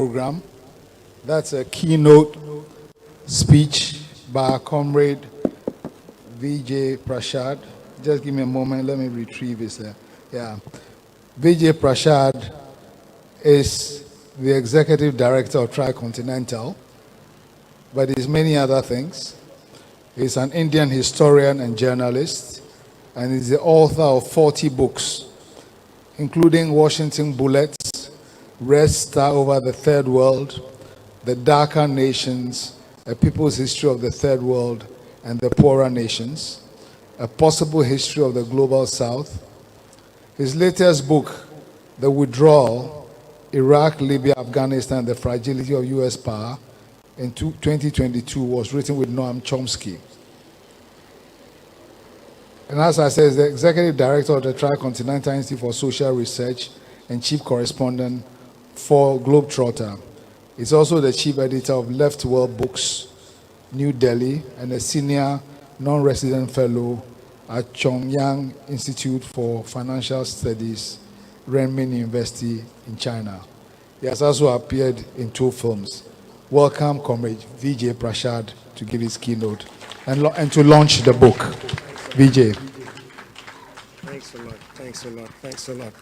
program. That's a keynote speech by our comrade Vijay Prashad. Just give me a moment, let me retrieve this. Vijay Prashad is the executive director of Tricontinental, but he's many other things. He's an Indian historian and journalist, and he's the author of 40 books, including Washington Bullets, Red Star Over the Third World, The Darker Nations, A People's History of the Third World and the Poorer Nations, A Possible History of the Global South. His latest book, The Withdrawal, Iraq, Libya, Afghanistan, The Fragility of U.S. Power, in 2022 was written with Noam Chomsky. And as I said, he's the executive director of the Tricontinental Institute for Social Research and chief correspondent for Globetrotter. He's also the chief editor of Left World Books, New Delhi, and a senior non-resident fellow at Chongyang Institute for Financial Studies, Renmin University in China. He has also appeared in 2 films. Welcome, Comrade Vijay Prashad, to give his keynote and to launch the book. Vijay. Thanks a lot, thanks a lot, thanks a lot.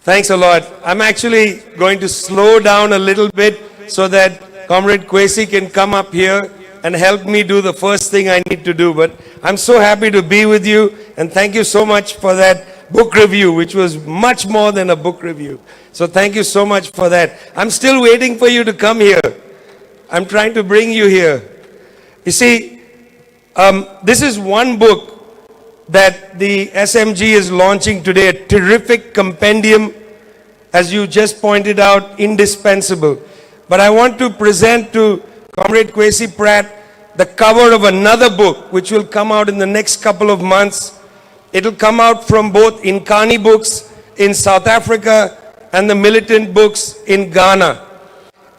Thanks a lot. I'm actually going to slow down a little bit so that Comrade Kwesi can come up here and help me do the first thing I need to do. But I'm so happy to be with you, and thank you so much for that book review, which was much more than a book review. So thank you so much for that. I'm still waiting for you to come here. I'm trying to bring you here. You see, this is one book that the SMG is launching today, a terrific compendium, as you just pointed out, indispensable. But I want to present to Comrade Kwesi Pratt the cover of another book, which will come out in the next couple of months. It'll come out from both Inkani Books in South Africa and the Militant Books in Ghana.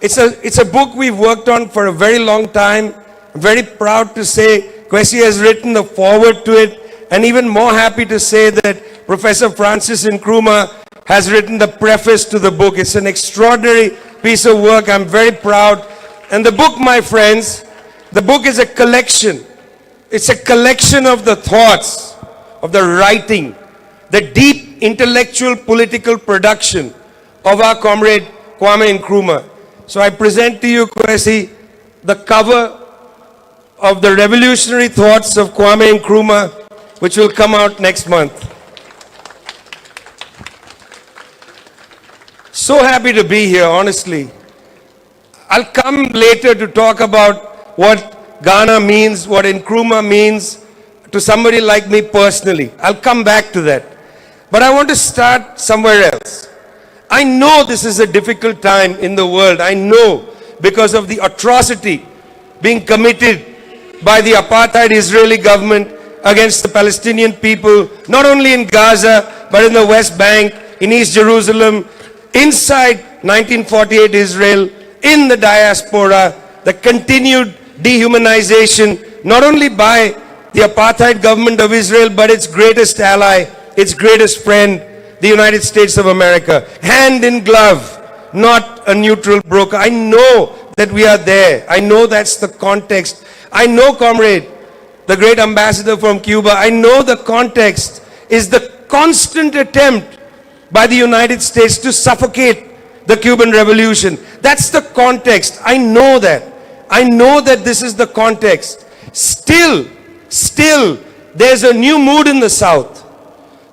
It's a book we've worked on for a very long time. I'm very proud to say Kwesi has written the foreword to it, and even more happy to say that Professor Francis Nkrumah has written the preface to the book. It's an extraordinary piece of work. I'm very proud. And the book, my friends, the book is a collection. It's a collection of the thoughts, of the writing, the deep intellectual political production of our comrade Kwame Nkrumah. So I present to you, Kwesi, the cover of the revolutionary thoughts of Kwame Nkrumah, which will come out next month. So happy to be here, honestly. I'll come later to talk about what Ghana means, what Nkrumah means to somebody like me personally. I'll come back to that. But I want to start somewhere else. I know this is a difficult time in the world. I know, because of the atrocity being committed by the apartheid Israeli government against the Palestinian people, not only in Gaza, but in the West Bank, in East Jerusalem, inside 1948 Israel, in the diaspora, the continued dehumanization, not only by the apartheid government of Israel, but its greatest ally, its greatest friend, the United States of America. Hand in glove, not a neutral broker. I know that we are there. I know that's the context. I know, comrade, the great ambassador from Cuba, I know the context is the constant attempt by the United States to suffocate the Cuban Revolution. That's the context. I know that. I know that this is the context. Still, there's a new mood in the South.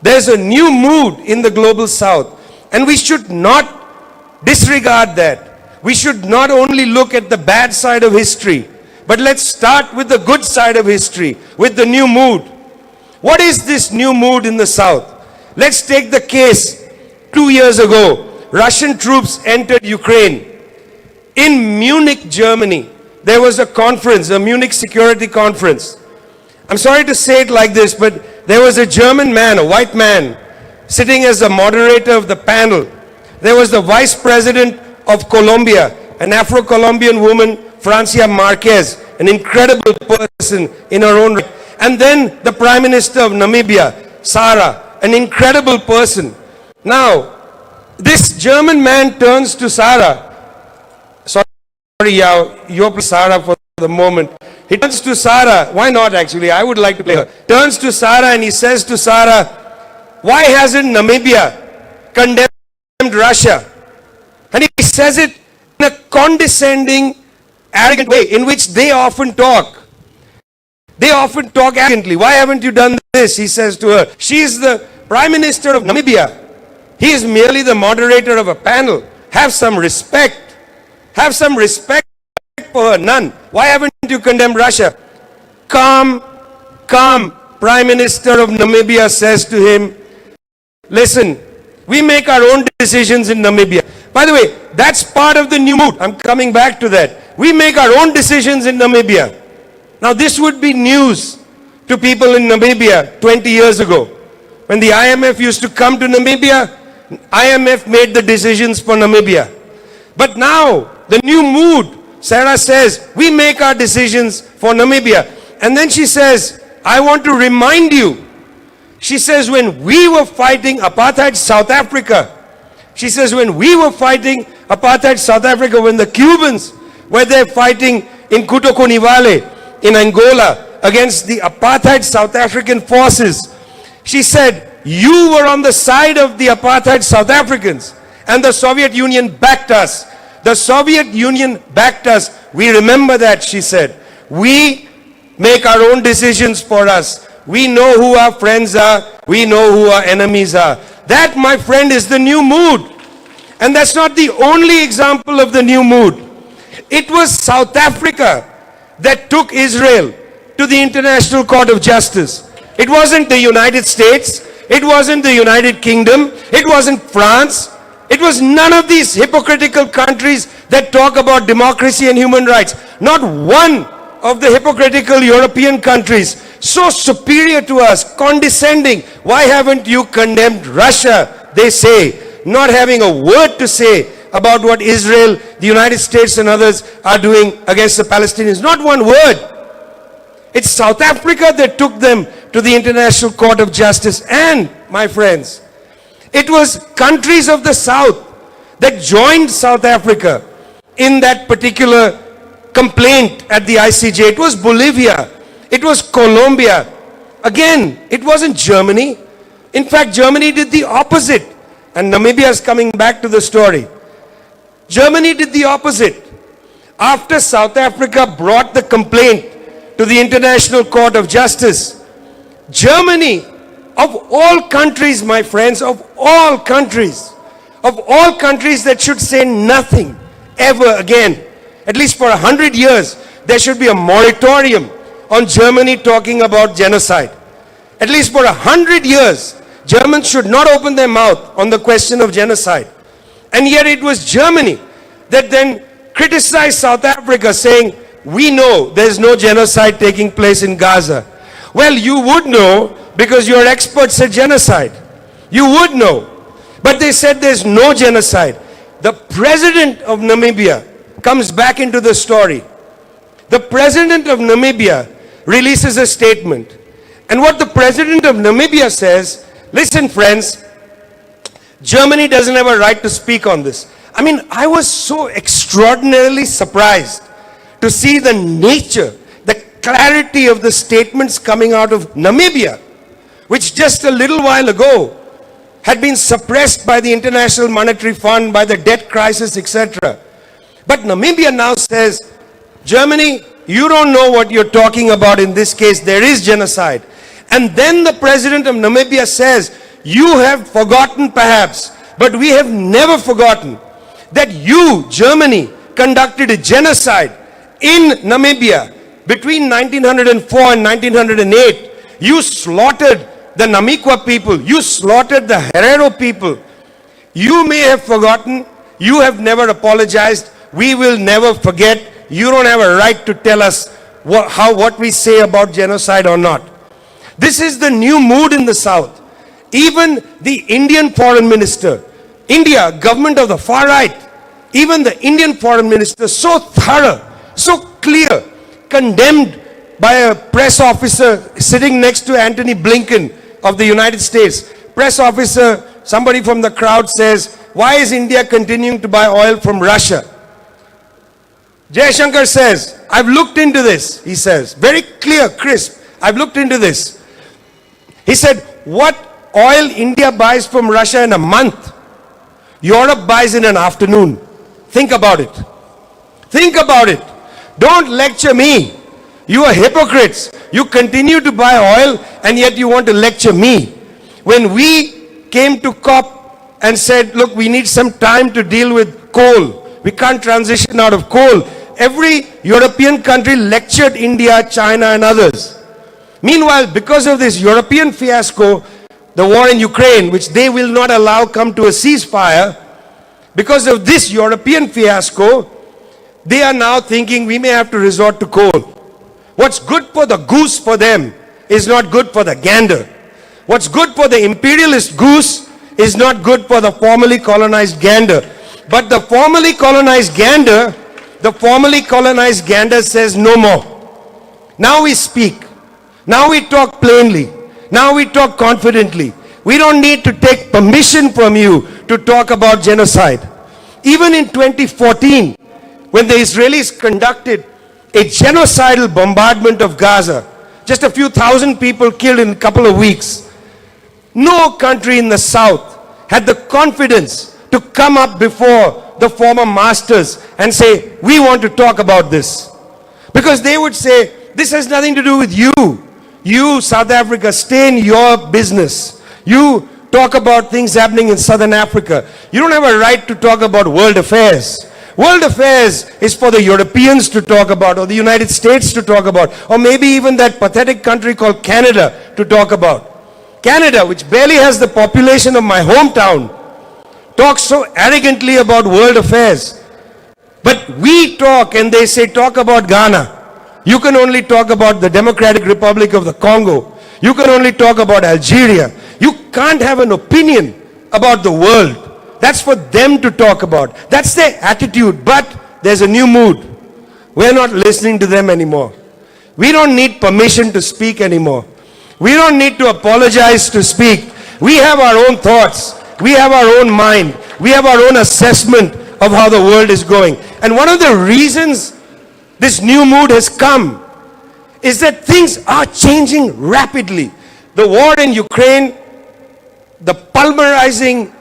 There's a new mood in the global South. And we should not disregard that. We should not only look at the bad side of history, but let's start with the good side of history, with the new mood. What is this new mood in the South? Let's take the case 2 years ago. Russian troops entered Ukraine. In Munich, Germany, there was a conference, a Munich Security Conference. I'm sorry to say it like this, but there was a German man, a white man, sitting as the moderator of the panel. There was the Vice President of Colombia, an Afro-Colombian woman, Francia Marquez, an incredible person in her own right. And then the Prime Minister of Namibia, Sarah, an incredible person. Now, this German man turns to Sarah you're Sarah for the moment. He turns to Sarah. Why not actually? I would like to play her. Turns to Sarah and he says to Sarah, why hasn't Namibia condemned Russia? And he says it in a condescending, arrogant way in which they often talk. They often talk arrogantly. Why haven't you done this? He says to her. She is the Prime Minister of Namibia. He is merely the moderator of a panel. Have some respect. Have some respect for her. None. Why haven't you condemned Russia? Calm, calm. Prime Minister of Namibia says to him, listen, we make our own decisions in Namibia. By the way, that's part of the new mood. I'm coming back to that. We make our own decisions in Namibia. Now this would be news to people in Namibia 20 years ago. When the IMF used to come to Namibia, IMF made the decisions for Namibia. But now, the new mood, Sarah says, we make our decisions for Namibia. And then she says, I want to remind you. She says, when we were fighting apartheid South Africa, she says, when we were fighting apartheid South Africa, when the Cubans were there fighting in Kutokoniwale, in Angola, against the apartheid South African forces, she said, you were on the side of the apartheid South Africans and the Soviet Union backed us. The Soviet Union backed us. We remember that, she said. We make our own decisions for us. We know who our friends are. We know who our enemies are. That, my friend, is the new mood. And that's not the only example of the new mood. It was South Africa that took Israel to the International Court of Justice. It wasn't the United States. It wasn't the United Kingdom. It wasn't France. It was none of these hypocritical countries that talk about democracy and human rights. Not one of the hypocritical European countries, so superior to us, condescending. Why haven't you condemned Russia, they say, not having a word to say about what Israel, the United States and others are doing against the Palestinians. Not one word. It's South Africa that took them to the International Court of Justice. And, my friends, it was countries of the South that joined South Africa in that particular complaint at the ICJ. It was Bolivia. It was Colombia. Again, it wasn't Germany. In fact, Germany did the opposite. And Namibia is coming back to the story. Germany did the opposite. After South Africa brought the complaint to the International Court of Justice, Germany, of all countries, my friends, of all countries that should say nothing ever again, at least for 100 years, there should be a moratorium on Germany talking about genocide. At least for 100 years, Germans should not open their mouth on the question of genocide. And yet it was Germany that then criticized South Africa, saying, we know there's no genocide taking place in Gaza. Well, you would know because you're experts at genocide. You would know. But they said there's no genocide. The president of Namibia comes back into the story. The president of Namibia releases a statement. And what the president of Namibia says, listen friends, Germany doesn't have a right to speak on this. I mean, I was so extraordinarily surprised to see the nature, the clarity of the statements coming out of Namibia, which just a little while ago had been suppressed by the International Monetary Fund, by the debt crisis, etc. But Namibia now says, Germany, you don't know what you're talking about in this case. There is genocide. And then the president of Namibia says, you have forgotten perhaps, but we have never forgotten that you, Germany, conducted a genocide in Namibia between 1904 and 1908. You slaughtered the Namikwa people. You slaughtered the Herero people. You may have forgotten. You have never apologized. We will never forget. You don't have a right to tell us what we say about genocide or not. This is the new mood in the South. Even the Indian foreign minister, India, government of the far right, even the Indian foreign minister, so thorough, so clear, condemned by a press officer sitting next to Antony Blinken of the United States. Press officer, somebody from the crowd says, why is India continuing to buy oil from Russia? Shankar says, I've looked into this, he says, very clear, crisp. I've looked into this. He said, what oil India buys from Russia in a month, Europe buys in an afternoon. Think about it. Think about it. Don't lecture me. You are hypocrites. You continue to buy oil and yet you want to lecture me. When we came to COP and said, look, we need some time to deal with coal. We can't transition out of coal. Every European country lectured India, China and others. Meanwhile, because of this European fiasco, the war in Ukraine, which they will not allow come to a ceasefire, because of this European fiasco, they are now thinking we may have to resort to coal. What's good for the goose for them is not good for the gander. What's good for the imperialist goose is not good for the formerly colonized gander. But the formerly colonized gander says no more. Now we speak. Now we talk plainly. Now we talk confidently. We don't need to take permission from you to talk about genocide. Even in 2014, when the Israelis conducted a genocidal bombardment of Gaza, just a few thousand people killed in a couple of weeks, no country in the South had the confidence to come up before the former masters and say, we want to talk about this. Because they would say, this has nothing to do with you. You, South Africa, stay in your business. You talk about things happening in Southern Africa. You don't have a right to talk about world affairs. World affairs is for the Europeans to talk about, or the United States to talk about, or maybe even that pathetic country called Canada to talk about. Canada, which barely has the population of my hometown, talks so arrogantly about world affairs. But we talk and they say, talk about Ghana. You can only talk about the Democratic Republic of the Congo. You can only talk about Algeria. You can't have an opinion about the world. That's for them to talk about. That's their attitude. But there's a new mood. We're not listening to them anymore. We don't need permission to speak anymore. We don't need to apologize to speak. We have our own thoughts. We have our own mind. We have our own assessment of how the world is going. And one of the reasons this new mood has come is that things are changing rapidly. The war in Ukraine, the pulverizing,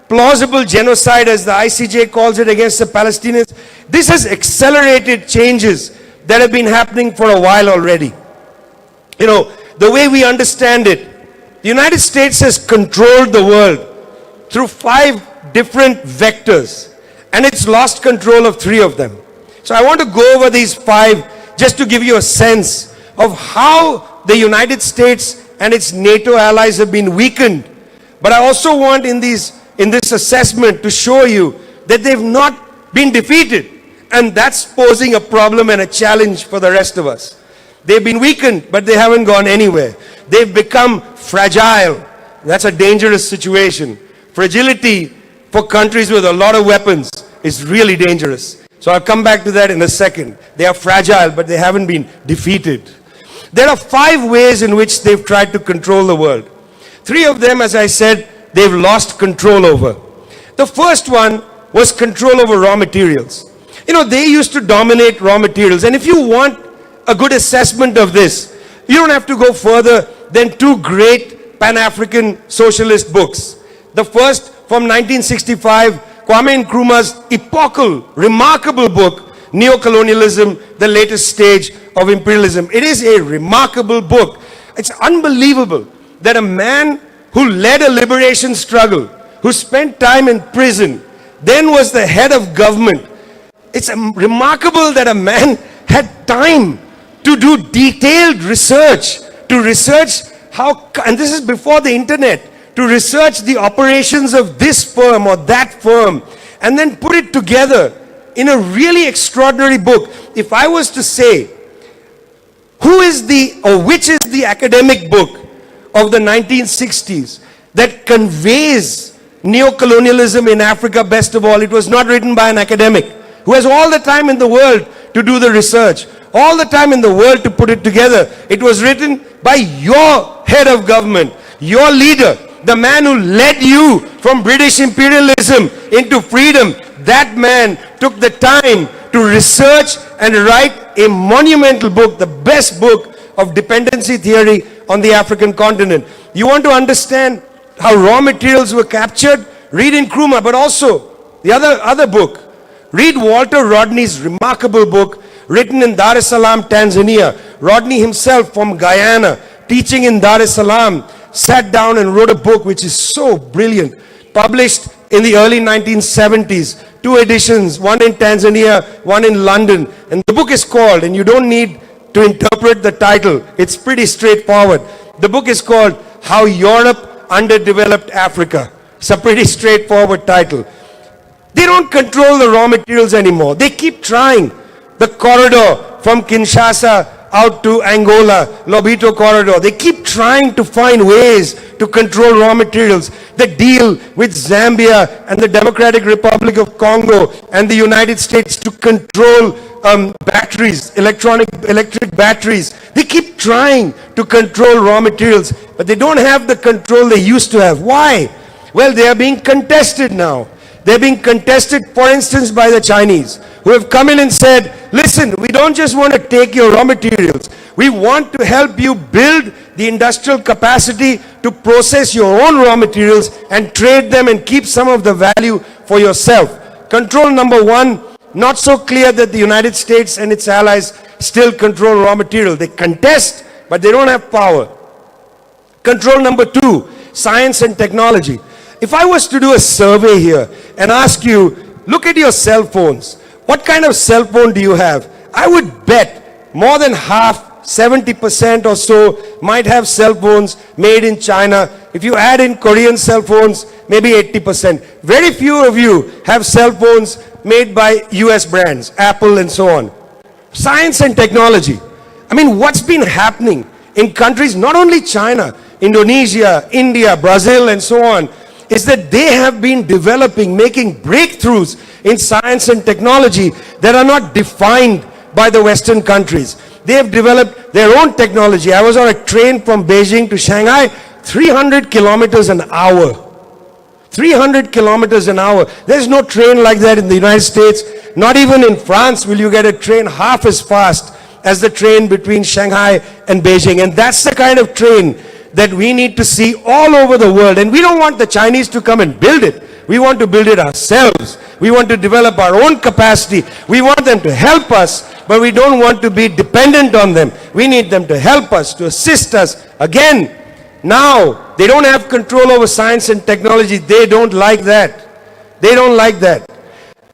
plausible genocide, as the ICJ calls it, against the Palestinians, this has accelerated changes that have been happening for a while already. You know, the way we understand it, the United States has controlled the world through 5 different vectors, and it's lost control of 3 of them. So I want to go over these 5 just to give you a sense of how the United States and its NATO allies have been weakened. But I also want in this assessment to show you that they've not been defeated. And that's posing a problem and a challenge for the rest of us. They've been weakened, but they haven't gone anywhere. They've become fragile. That's a dangerous situation. Fragility for countries with a lot of weapons is really dangerous. So I'll come back to that in a second. They are fragile, but they haven't been defeated. There are 5 ways in which they've tried to control the world. 3 of them, as I said, they've lost control over. The first one was control over raw materials. You know, they used to dominate raw materials. And if you want a good assessment of this, you don't have to go further than 2 great Pan-African socialist books. The first, from 1965, Kwame Nkrumah's epochal, remarkable book, Neo-Colonialism, the Latest Stage of Imperialism. It is a remarkable book. It's unbelievable that a man who led a liberation struggle, who spent time in prison, then was the head of government. It's remarkable that a man had time to do detailed research, to research how, and this is before the internet, to research the operations of this firm or that firm, and then put it together in a really extraordinary book. If I was to say, who is the, or which is the academic book of the 1960s that conveys neo-colonialism in Africa best of all, it was not written by an academic who has all the time in the world to do the research, all the time in the world to put it together. It was written by your head of government, your leader, the man who led you from British imperialism into freedom, that man took the time to research and write a monumental book, the best book of dependency theory on the African continent. You want to understand how raw materials were captured? Read Nkrumah, but also the other book. Read Walter Rodney's remarkable book written in Dar es Salaam, Tanzania. Rodney himself from Guyana, teaching in Dar es Salaam, sat down and wrote a book which is so brilliant, published in the early 1970s, 2 editions, one in Tanzania, one in London. And the book is called, and you don't need to interpret the title, it's pretty straightforward. The book is called How Europe Underdeveloped Africa. It's a pretty straightforward title. They don't control the raw materials anymore. They keep trying. The corridor from Kinshasa out to Angola, Lobito corridor. They keep trying to find ways to control raw materials. The deal with Zambia and the Democratic Republic of Congo and the United States to control batteries, electric batteries. They keep trying to control raw materials, but they don't have the control they used to have. Why? Well, they are being contested now. They're being contested, for instance, by the Chinese, who have come in and said, listen, we don't just want to take your raw materials. We want to help you build the industrial capacity to process your own raw materials and trade them and keep some of the value for yourself. Control number 1, not so clear that the United States and its allies still control raw material. They contest, but they don't have power. Control number 2, science and technology. If I was to do a survey here and ask you, look at your cell phones. What kind of cell phone do you have? I would bet more than half, 70% or so, might have cell phones made in China. If you add in Korean cell phones, maybe 80%. Very few of you have cell phones made by US brands, Apple and so on. Science and technology. I mean, what's been happening in countries, not only China, Indonesia, India, Brazil and so on, is that they have been developing, making breakthroughs in science and technology that are not defined by the Western countries. They have developed their own technology. I was on a train from Beijing to Shanghai, 300 kilometers an hour. 300 kilometers an hour. There's no train like that in the United States. Not even in France will you get a train half as fast as the train between Shanghai and Beijing. And that's the kind of train that we need to see all over the world. And we don't want the Chinese to come and build it. We want to build it ourselves. We want to develop our own capacity. We want them to help us, but we don't want to be dependent on them. We need them to help us, to assist us. Again, now, they don't have control over science and technology. They don't like that. They don't like that.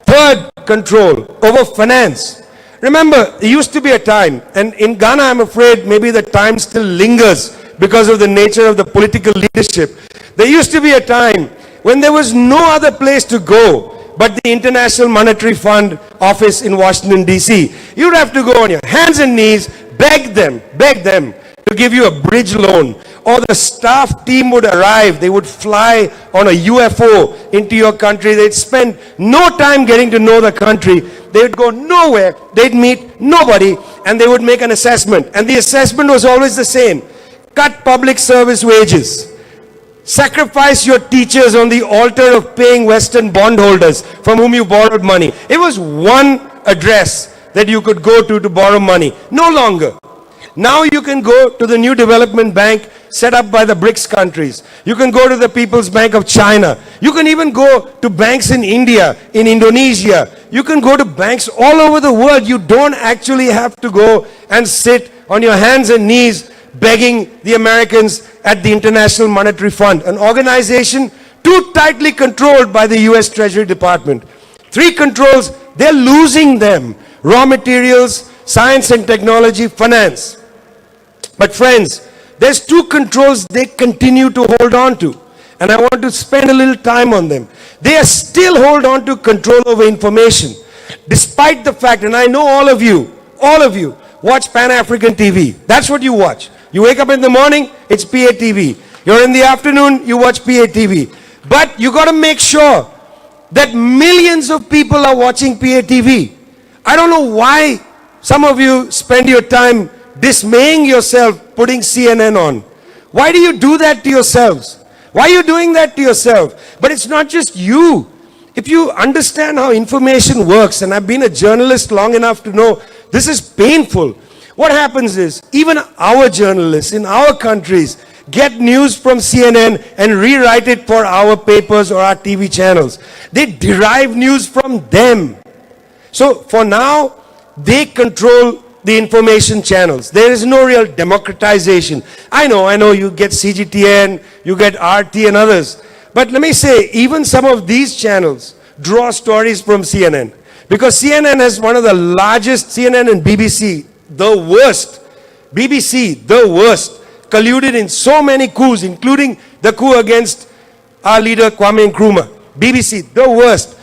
Third, control over finance. Remember, there used to be a time, and in Ghana, I'm afraid maybe the time still lingers because of the nature of the political leadership. There used to be a time when there was no other place to go but the International Monetary Fund office in Washington, D.C. You'd have to go on your hands and knees, beg them to give you a bridge loan. Or the staff team would arrive, they would fly on a UFO into your country. They'd spend no time getting to know the country. They would go nowhere, they'd meet nobody, and they would make an assessment. And the assessment was always the same. Cut public service wages. Sacrifice your teachers on the altar of paying Western bondholders from whom you borrowed money. It was one address that you could go to borrow money. No longer. Now you can go to the new development bank set up by the BRICS countries. You can go to the People's Bank of China. You can even go to banks in India, in Indonesia. You can go to banks all over the world. You don't actually have to go and sit on your hands and knees begging the Americans at the International Monetary Fund, an organization too tightly controlled by the US Treasury Department. 3 controls, they're losing them. Raw materials, science and technology, finance. But friends, there's 2 controls they continue to hold on to. And I want to spend a little time on them. They are still hold on to control over information. Despite the fact, and I know all of you watch Pan-African TV. That's what you watch. You wake up in the morning, it's PATV. You're in the afternoon, you watch PATV. But you got to make sure that millions of people are watching PATV. I don't know why some of you spend your time dismaying yourself putting CNN on. Why do you do that to yourselves? Why are you doing that to yourself? But it's not just you. If you understand how information works, and I've been a journalist long enough to know this is painful. What happens is, even our journalists in our countries get news from CNN and rewrite it for our papers or our TV channels. They derive news from them. So for now, they control the information channels. There is no real democratization. I know, you get CGTN, you get RT and others. But let me say, even some of these channels draw stories from CNN. Because CNN has one of the largest, CNN and BBC, the worst. BBC, the worst. Colluded in so many coups, including the coup against our leader Kwame Nkrumah. BBC, the worst.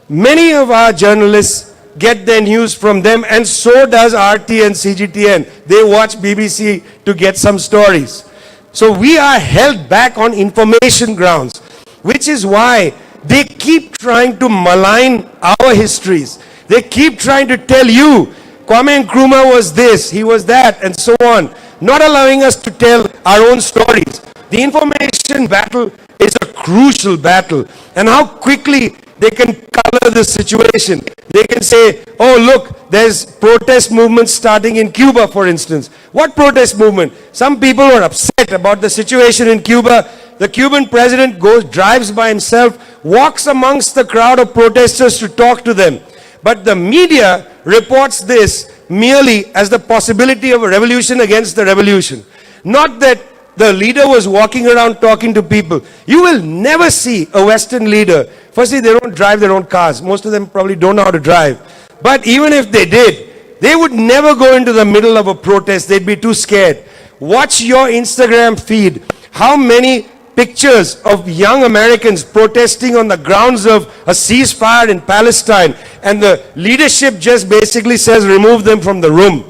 Many of our journalists get their news from them, and so does RT and CGTN. They watch BBC to get some stories. So we are held back on information grounds, which is why they keep trying to malign our histories. They keep trying to tell you, Kwame Nkrumah was this, he was that, and so on. Not allowing us to tell our own stories. The information battle is a crucial battle. And how quickly they can color the situation. They can say, oh look, there's protest movements starting in Cuba, for instance. What protest movement? Some people were upset about the situation in Cuba. The Cuban president drives by himself, walks amongst the crowd of protesters to talk to them. But the media reports this merely as the possibility of a revolution against the revolution. Not that the leader was walking around talking to people. You will never see a Western leader. Firstly, they don't drive their own cars. Most of them probably don't know how to drive. But even if they did, they would never go into the middle of a protest. They'd be too scared. Watch your Instagram feed. How many pictures of young Americans protesting on the grounds of a ceasefire in Palestine, and the leadership just basically says remove them from the room.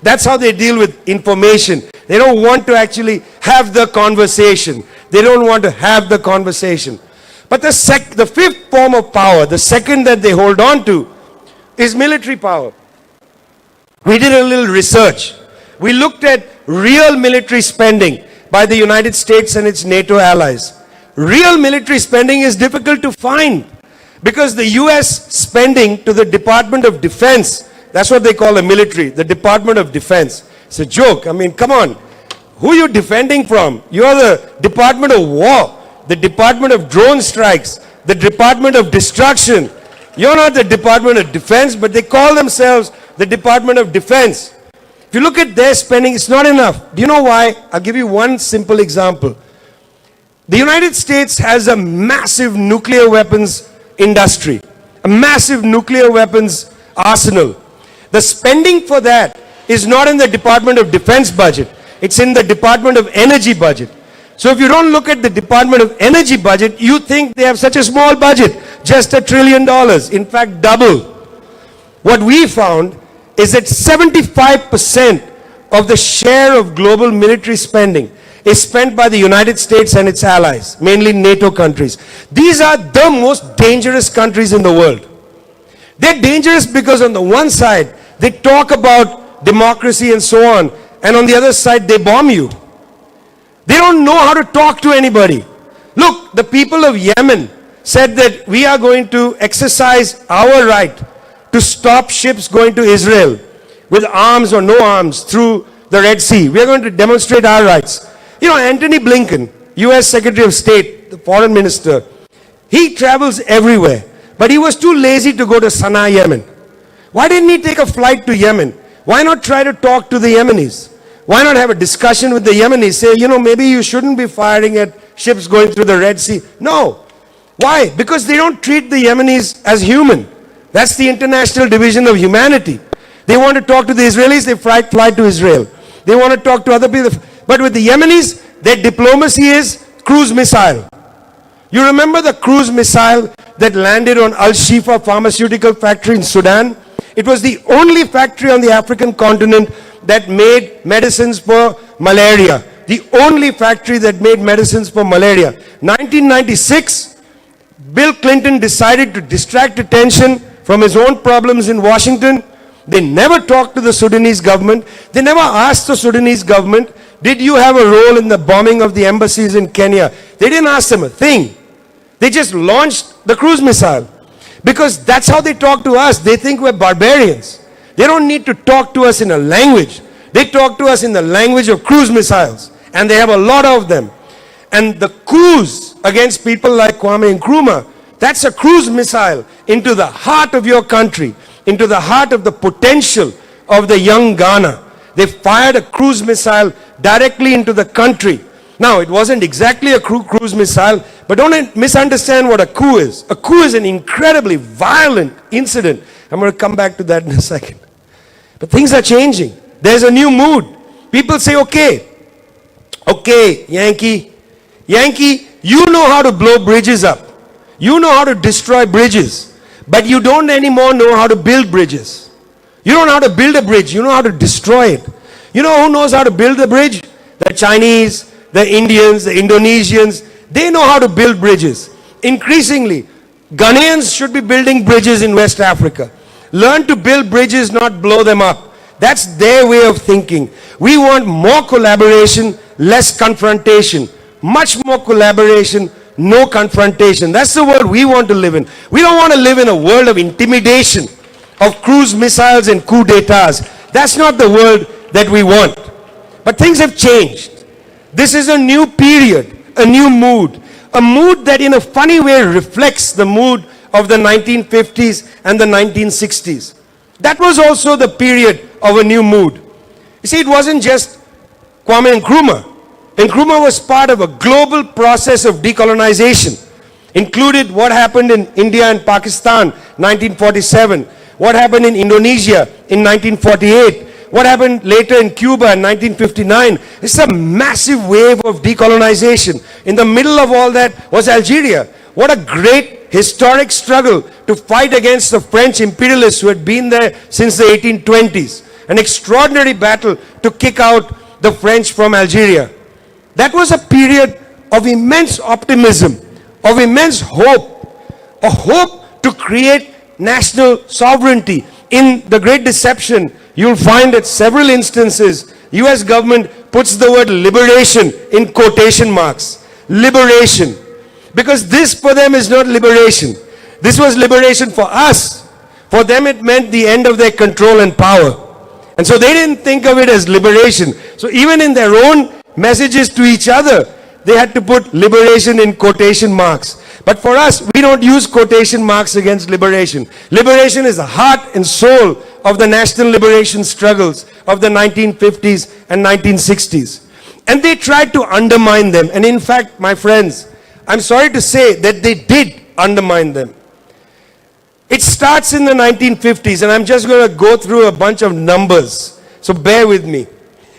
That's how they deal with information. They don't want to actually have the conversation. They don't want to have the conversation. But the fifth form of power, the second that they hold on to, is military power. We did a little research. We looked at real military spending by the United States and its NATO allies. Real military spending is difficult to find because the US spending to the Department of Defense, that's what they call the military, the Department of Defense. It's a joke. I mean, come on. Who are you defending from? You're the Department of War, the Department of Drone Strikes, the Department of Destruction. You're not the Department of Defense, but they call themselves the Department of Defense. If you look at their spending, it's not enough. Do you know why? I'll give you one simple example. The United States has a massive nuclear weapons industry, a massive nuclear weapons arsenal. The spending for that is not in the Department of Defense budget. It's in the Department of Energy budget. So if you don't look at the Department of Energy budget, you think they have such a small budget, just $1 trillion, in fact double. What we found is that 75% of the share of global military spending is spent by the United States and its allies, mainly NATO countries. These are the most dangerous countries in the world. They're dangerous because on the one side, they talk about democracy and so on, and on the other side, they bomb you. They don't know how to talk to anybody. Look, the people of Yemen said that we are going to exercise our right to stop ships going to Israel with arms or no arms through the Red Sea. We are going to demonstrate our rights. You know, Antony Blinken, US Secretary of State, the foreign minister, he travels everywhere, but he was too lazy to go to Sana'a, Yemen. Why didn't he take a flight to Yemen? Why not try to talk to the Yemenis? Why not have a discussion with the Yemenis? Say, you know, maybe you shouldn't be firing at ships going through the Red Sea. No. Why? Because they don't treat the Yemenis as human. That's the International Division of Humanity. They want to talk to the Israelis, they fly to Israel. They want to talk to other people. But with the Yemenis, their diplomacy is cruise missile. You remember the cruise missile that landed on Al-Shifa pharmaceutical factory in Sudan? It was the only factory on the African continent that made medicines for malaria. The only factory that made medicines for malaria. 1996, Bill Clinton decided to distract attention from his own problems in Washington. They never talked to the Sudanese government. They never asked the Sudanese government did you have a role in the bombing of the embassies in Kenya? They didn't ask them a thing. They just launched the cruise missile. Because that's how they talk to us. They think we're barbarians. They don't need to talk to us in a language. They talk to us in the language of cruise missiles. And they have a lot of them. And the coups against people like Kwame Nkrumah, that's a cruise missile into the heart of your country, into the heart of the potential of the young Ghana. They fired a cruise missile directly into the country. Now, it wasn't exactly a cruise missile, but don't misunderstand what a coup is. A coup is an incredibly violent incident. I'm going to come back to that in a second. But things are changing. There's a new mood. People say, okay, Yankee, you know how to blow bridges up. You know how to destroy bridges. But you don't anymore know how to build bridges. You don't know how to build a bridge. You know how to destroy it. You know who knows how to build the bridge? The Chinese, the Indians, the Indonesians. They know how to build bridges. Increasingly, Ghanaians should be building bridges in West Africa. Learn to build bridges, not blow them up. That's their way of thinking. We want more collaboration, less confrontation. Much more collaboration, no confrontation. That's the world we want to live in. We don't want to live in a world of intimidation, of cruise missiles and coup d'etats. That's not the world that we want. But things have changed. This is a new period, a new mood. A mood that in a funny way reflects the mood of the 1950s and the 1960s. That was also the period of a new mood. You see, it wasn't just Kwame Nkrumah. Nkrumah was part of a global process of decolonization. Included what happened in India and Pakistan, 1947. What happened in Indonesia in 1948. What happened later in Cuba in 1959. It's a massive wave of decolonization. In the middle of all that was Algeria. What a great historic struggle to fight against the French imperialists who had been there since the 1820s. An extraordinary battle to kick out the French from Algeria. That was a period of immense optimism, of immense hope. A hope to create national sovereignty. In the Great Deception, you'll find at several instances, US government puts the word liberation in quotation marks. Liberation. Because this for them is not liberation. This was liberation for us. For them it meant the end of their control and power. And so they didn't think of it as liberation. So even in their own messages to each other, they had to put liberation in quotation marks. But for us, we don't use quotation marks against liberation. Liberation is the heart and soul of the national liberation struggles of the 1950s and 1960s. And they tried to undermine them. And in fact, my friends, I'm sorry to say that they did undermine them. It starts in the 1950s, and I'm just going to go through a bunch of numbers. So bear with me.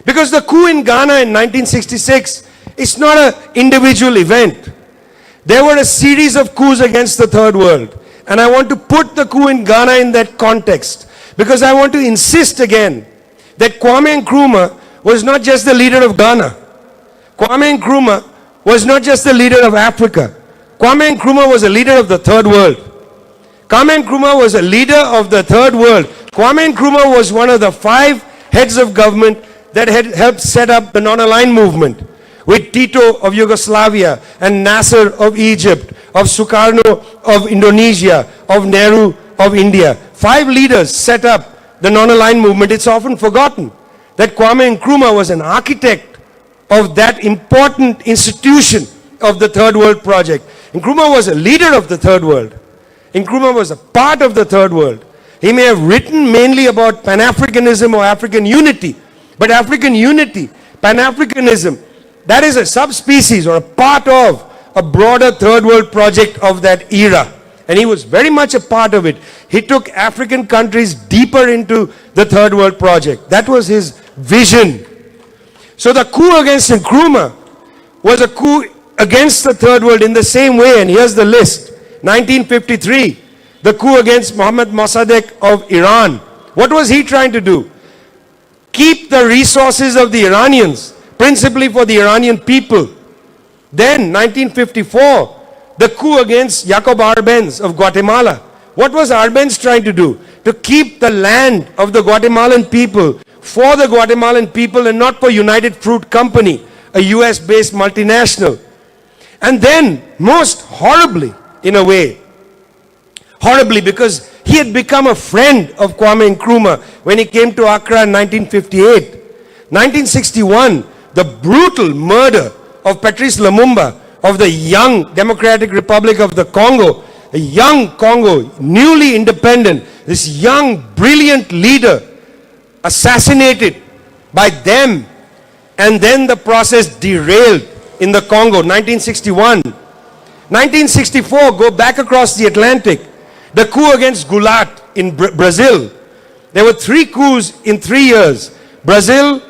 Because the coup in Ghana in 1966 is not an individual event. There were a series of coups against the third world. And I want to put the coup in Ghana in that context. Because I want to insist again that Kwame Nkrumah was not just the leader of Ghana. Kwame Nkrumah was not just the leader of Africa. Kwame Nkrumah was a leader of the third world. Kwame Nkrumah was a leader of the third world. Kwame Nkrumah was one of the 5 heads of government that had helped set up the non-aligned movement, with Tito of Yugoslavia and Nasser of Egypt, of Sukarno of Indonesia, of Nehru of India. 5 leaders set up the non-aligned movement. It's often forgotten that Kwame Nkrumah was an architect of that important institution of the Third World Project. Nkrumah was a leader of the Third World. Nkrumah was a part of the Third World. He may have written mainly about Pan-Africanism or African unity, but African unity, Pan-Africanism, that is a subspecies or a part of a broader Third World Project of that era. And he was very much a part of it. He took African countries deeper into the Third World Project. That was his vision. So the coup against Nkrumah was a coup against the Third World in the same way, and here's the list. 1953, the coup against Mohammad Mossadegh of Iran. What was he trying to do? Keep the resources of the Iranians, principally for the Iranian people. Then, 1954, the coup against Jacob Arbenz of Guatemala. What was Arbenz trying to do? To keep the land of the Guatemalan people for the Guatemalan people and not for United Fruit Company, a US-based multinational. And then, most horribly, in a way, horribly because he had become a friend of Kwame Nkrumah when he came to Accra in 1958. 1961, the brutal murder of Patrice Lumumba of the young Democratic Republic of the Congo, a young Congo, newly independent, this young, brilliant leader assassinated by them, and then the process derailed in the Congo, 1961. 1964, go back across the Atlantic, the coup against Goulart in Brazil. There were 3 coups in 3 years. Brazil,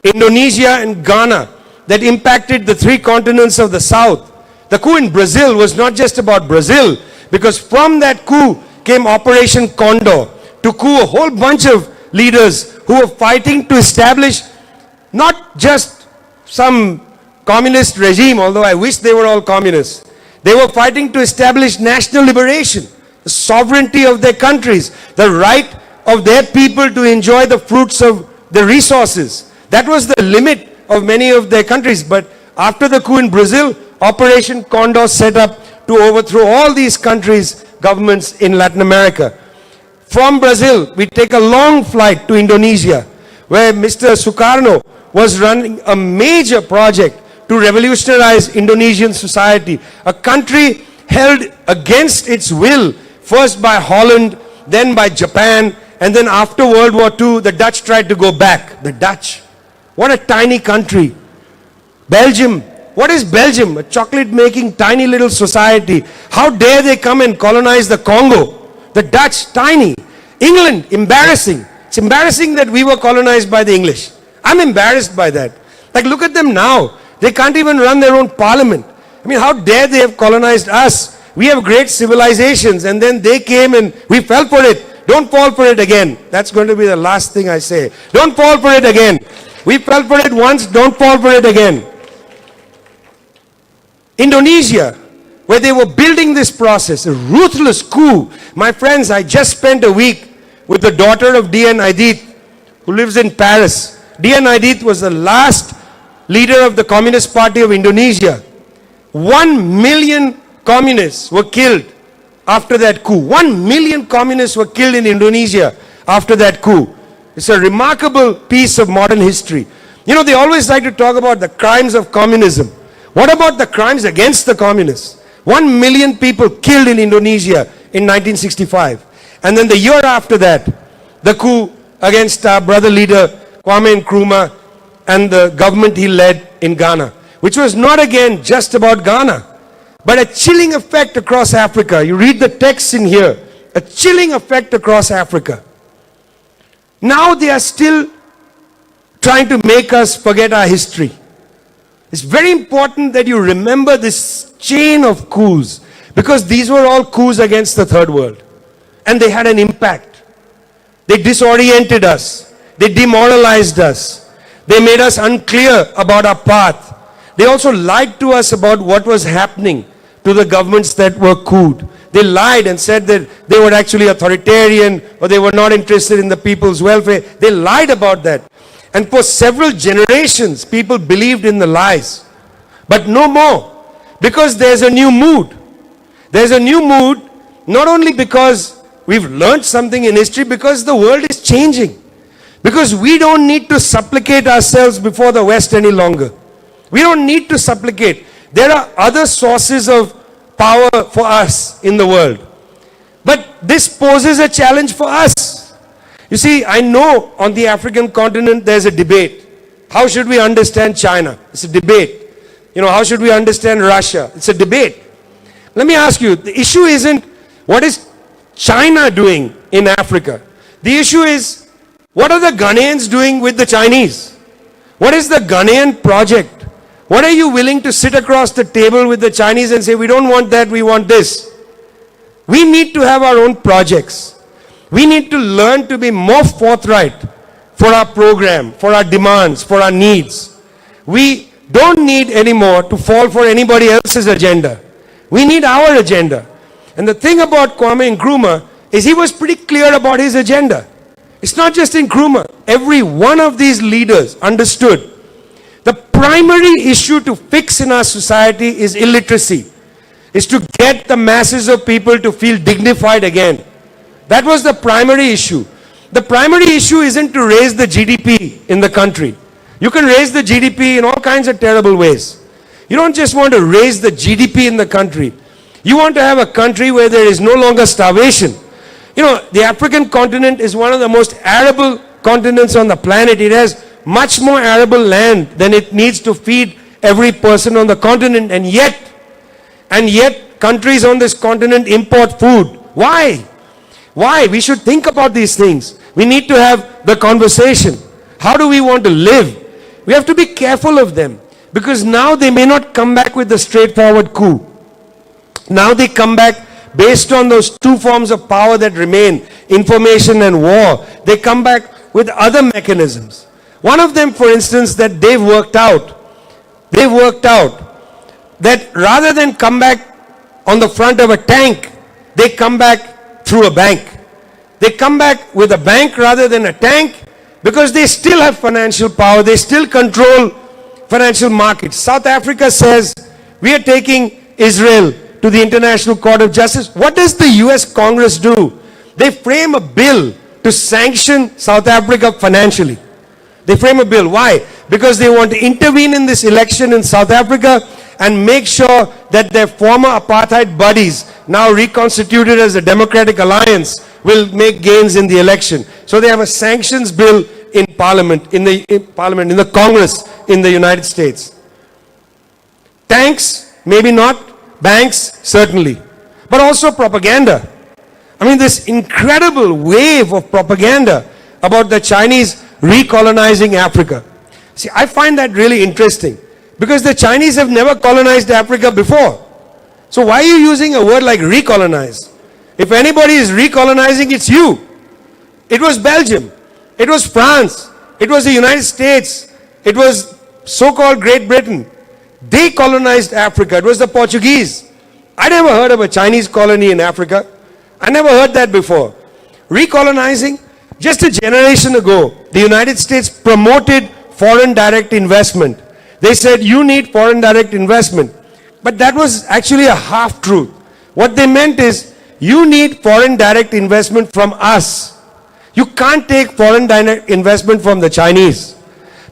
Indonesia and Ghana, that impacted the 3 continents of the South. The coup in Brazil was not just about Brazil, because from that coup came Operation Condor to coup a whole bunch of leaders who were fighting to establish not just some communist regime, although I wish they were all communists. They were fighting to establish national liberation, the sovereignty of their countries, the right of their people to enjoy the fruits of the resources. That was the limit of many of their countries. But after the coup in Brazil, Operation Condor set up to overthrow all these countries' governments in Latin America. From Brazil, we take a long flight to Indonesia, where Mr. Sukarno was running a major project to revolutionize Indonesian society, a country held against its will, first by Holland, then by Japan, and then after World War II, the Dutch tried to go back. The Dutch. What a tiny country. Belgium. What is Belgium? A chocolate-making tiny little society. How dare they come and colonize the Congo? The Dutch, tiny. England, embarrassing. It's embarrassing that we were colonized by the English. I'm embarrassed by that. Like, look at them now. They can't even run their own parliament. I mean, how dare they have colonized us? We have great civilizations, and then they came and we fell for it. Don't fall for it again. That's going to be the last thing I say. Don't fall for it again. We fell for it once, don't fall for it again. Indonesia, where they were building this process, a ruthless coup. My friends, I just spent a week with the daughter of D.N. Aidit, who lives in Paris. D.N. Aidit was the last leader of the Communist Party of Indonesia. 1 million communists were killed after that coup. 1 million communists were killed in Indonesia after that coup. It's a remarkable piece of modern history. You know, they always like to talk about the crimes of communism. What about the crimes against the communists? 1 million people killed in Indonesia in 1965. And then the year after that, the coup against our brother leader Kwame Nkrumah and the government he led in Ghana, which was not again just about Ghana, but a chilling effect across Africa. You read the text in here, a chilling effect across Africa. Now they are still trying to make us forget our history. It's very important that you remember this chain of coups, because these were all coups against the third world. And they had an impact. They disoriented us. They demoralized us. They made us unclear about our path. They also lied to us about what was happening to the governments that were couped. They lied and said that they were actually authoritarian, or they were not interested in the people's welfare. They lied about that. And for several generations, people believed in the lies. But no more. Because there's a new mood. There's a new mood, not only because we've learned something in history, because the world is changing. Because we don't need to supplicate ourselves before the West any longer. We don't need to supplicate. There are other sources of power for us in the world. But this poses a challenge for us. You see, I know on the African continent there's a debate. How should we understand China? It's a debate. You know, how should we understand Russia? It's a debate. Let me ask you, the issue isn't what is China doing in Africa. The issue is, what are the Ghanaians doing with the Chinese? What is the Ghanaian project? What are you willing to sit across the table with the Chinese and say, we don't want that, we want this? We need to have our own projects. We need to learn to be more forthright for our program, for our demands, for our needs. We don't need anymore to fall for anybody else's agenda. We need our agenda. And the thing about Kwame Nkrumah is he was pretty clear about his agenda. It's not just Nkrumah. Every one of these leaders understood the primary issue to fix in our society is illiteracy, is to get the masses of people to feel dignified again. That was the primary issue. The primary issue isn't to raise the GDP in the country. You can raise the GDP in all kinds of terrible ways. You don't just want to raise the GDP in the country. You want to have a country where there is no longer starvation. You know, the African continent is one of the most arable continents on the planet. It has much more arable land than it needs to feed every person on the continent, and yet countries on this continent import food. Why? Why? We should think about these things. We need to have the conversation. How do we want to live? We have to be careful of them, because now they may not come back with the straightforward coup. Now they come back based on those two forms of power that remain, information and war. They come back with other mechanisms. One of them, for instance, that they've worked out that rather than come back on the front of a tank, they come back through a bank. They come back with a bank rather than a tank, because they still have financial power. They still control financial markets. South Africa says, we are taking Israel to the International Court of Justice. What does the US Congress do? They frame a bill to sanction South Africa financially. They frame a bill. Why? Because they want to intervene in this election in South Africa and make sure that their former apartheid buddies, now reconstituted as a democratic alliance, will make gains in the election. So they have a sanctions bill in Parliament, in the Congress in the United States. Tanks, maybe not. Banks, certainly. But also propaganda. I mean, this incredible wave of propaganda about the Chinese recolonizing Africa. See, I find that really interesting, because the Chinese have never colonized Africa before. So why are you using a word like recolonize? If anybody is recolonizing, it's you. It was Belgium. It was France. It was the United States. It was so-called Great Britain. They colonized Africa. It was the Portuguese. I never heard of a Chinese colony in Africa. I never heard that before. Recolonizing, just a generation ago, the United States promoted foreign direct investment. They said, you need foreign direct investment. But that was actually a half-truth. What they meant is, you need foreign direct investment from us. You can't take foreign direct investment from the Chinese.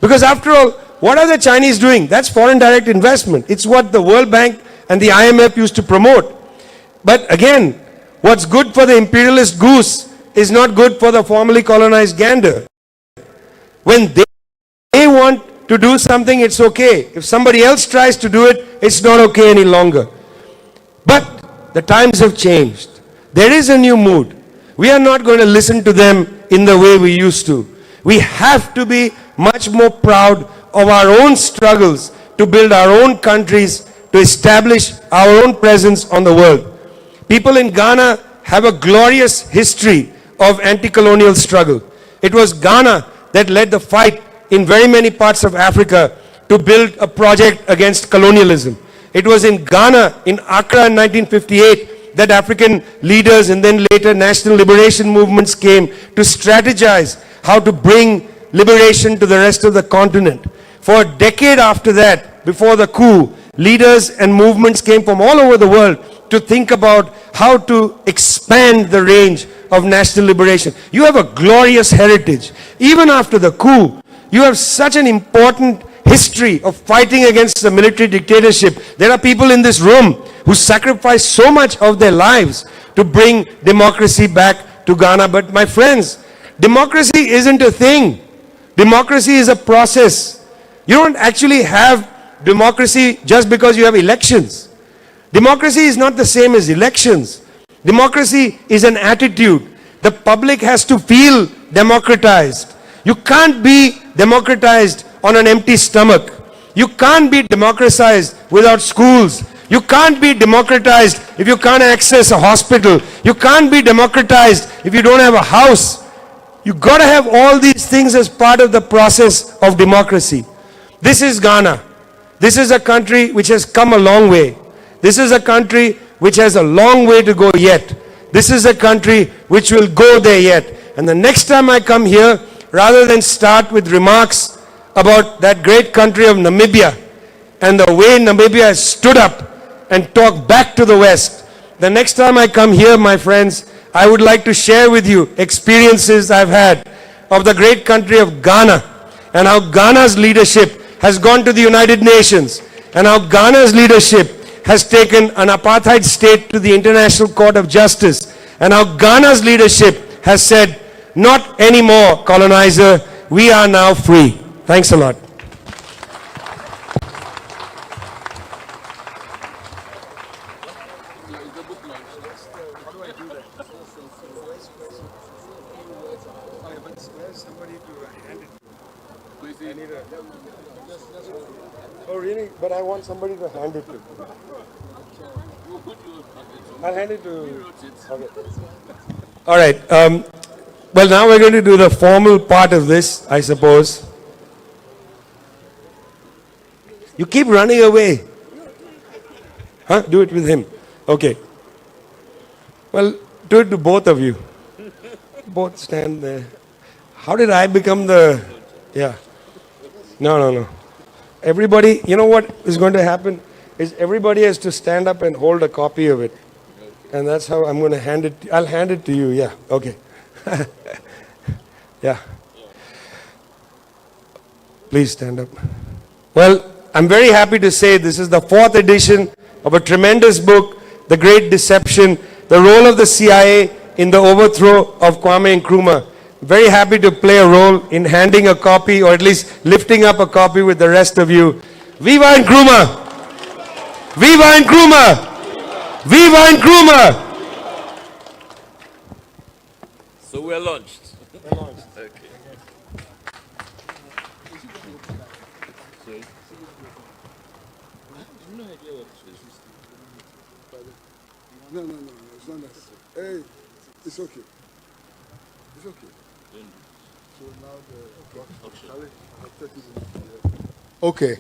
Because after all, what are the Chinese doing? That's foreign direct investment. It's what the World Bank and the IMF used to promote. But again, what's good for the imperialist goose is not good for the formerly colonized gander. When they want to do something, it's okay. If somebody else tries to do it, it's not okay any longer. But the times have changed. There is a new mood. We are not going to listen to them in the way we used to. We have to be much more proud of our own struggles to build our own countries, to establish our own presence on the world. People in Ghana have a glorious history of anti-colonial struggle. It was Ghana that led the fight in very many parts of Africa to build a project against colonialism. It was in Ghana, in Accra in 1958, that African leaders and then later national liberation movements came to strategize how to bring liberation to the rest of the continent. For a decade after that, before the coup, leaders and movements came from all over the world to think about how to expand the range of national liberation. You have a glorious heritage. Even after the coup, you have such an important history of fighting against the military dictatorship. There are people in this room who sacrificed so much of their lives to bring democracy back to Ghana. But my friends, democracy isn't a thing. Democracy is a process. You don't actually have democracy just because you have elections. Democracy is not the same as elections. Democracy is an attitude. The public has to feel democratized. You can't be democratized on an empty stomach. You can't be democratized without schools. You can't be democratized if you can't access a hospital. You can't be democratized if you don't have a house. You got to have all these things as part of the process of democracy. This is Ghana. This is a country which has come a long way. This is a country which has a long way to go yet. This is a country which will go there yet. And the next time I come here, rather than start with remarks about that great country of Namibia and the way Namibia has stood up and talked back to the West, the next time I come here, my friends, I would like to share with you experiences I've had of the great country of Ghana and how Ghana's leadership has gone to the United Nations and how Ghana's leadership has taken an apartheid state to the International Court of Justice and how Ghana's leadership has said, not anymore, colonizer, we are now free. Thanks a lot. Oh, really? But I want somebody to hand it to. I'll hand it to. Okay. All right. Well, now we're going to do the formal part of this, I suppose. You keep running away. Huh? Do it with him. Okay. Well, do it to both of you. Both stand there. How did I become the... Yeah. No. Everybody, you know what is going to happen? Is everybody has to stand up and hold a copy of it. And that's how I'm going to hand it. I'll hand it to you. Yeah. Okay. Yeah. Please stand up. Well, I'm very happy to say this is the 4th edition of a tremendous book, The Great Deception, the role of the CIA in the overthrow of Kwame Nkrumah. Very happy to play a role in handing a copy, or at least lifting up a copy with the rest of you. Viva Nkrumah! Viva Nkrumah! Viva Nkrumah! So we're launched. Okay. No, it's not necessary. Hey, it's okay. It's okay. So now the Okay.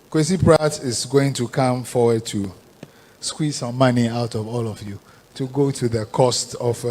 Kwesi Pratt is going to come forward to squeeze some money out of all of you to go to the cost of